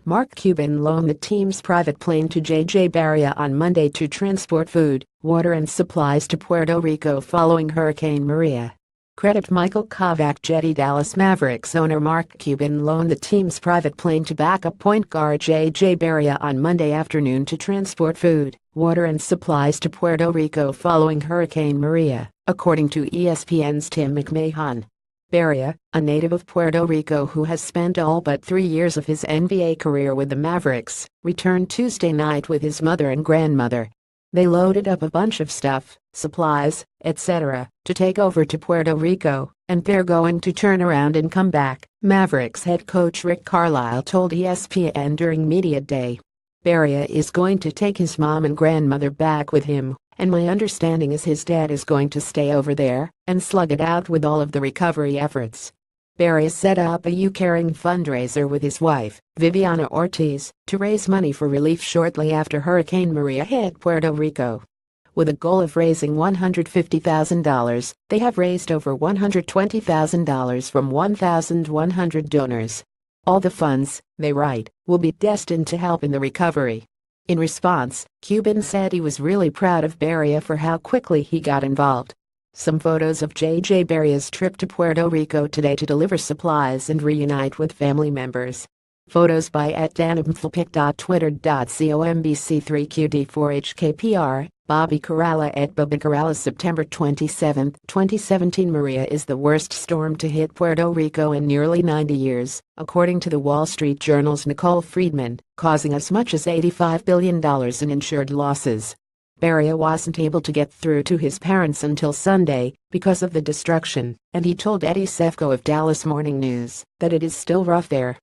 Mark Cuban loaned the team's private plane to Barea on Monday to transport food, water and supplies to Puerto Rico following Hurricane Maria. Credit Michael Kovac Jetty. Dallas Mavericks owner Mark Cuban loaned the team's private plane to backup point guard Barea on Monday afternoon to transport food, water and supplies to Puerto Rico following Hurricane Maria, according to ESPN's Tim McMahon. Barea, a native of Puerto Rico who has spent all but 3 years of his NBA career with the Mavericks, returned Tuesday night with his mother and grandmother. They loaded up a bunch of stuff, supplies, etc., to take over to Puerto Rico, and they're going to turn around and come back, Mavericks head coach Rick Carlisle told ESPN during media day. Barea is going to take his mom and grandmother back with him, and my understanding is his dad is going to stay over there and slug it out with all of the recovery efforts. Barea set up a U-Caring fundraiser with his wife, Viviana Ortiz, to raise money for relief shortly after Hurricane Maria hit Puerto Rico. With a goal of raising $150,000, they have raised over $120,000 from 1,100 donors. All the funds, they write, will be destined to help in the recovery. In response, Cuban said he was really proud of Barea for how quickly he got involved. Some photos of Barea's trip to Puerto Rico today to deliver supplies and reunite with family members. Photos by @danimflpic.twitter.combc3qd4hkpr, Bobby Corrala @Bobby Corrala. September 27, 2017. Maria is the worst storm to hit Puerto Rico in nearly 90 years, according to the Wall Street Journal's Nicole Friedman, causing as much as $85 billion in insured losses. Barea wasn't able to get through to his parents until Sunday because of the destruction, and he told Eddie Sefko of Dallas Morning News that it is still rough there.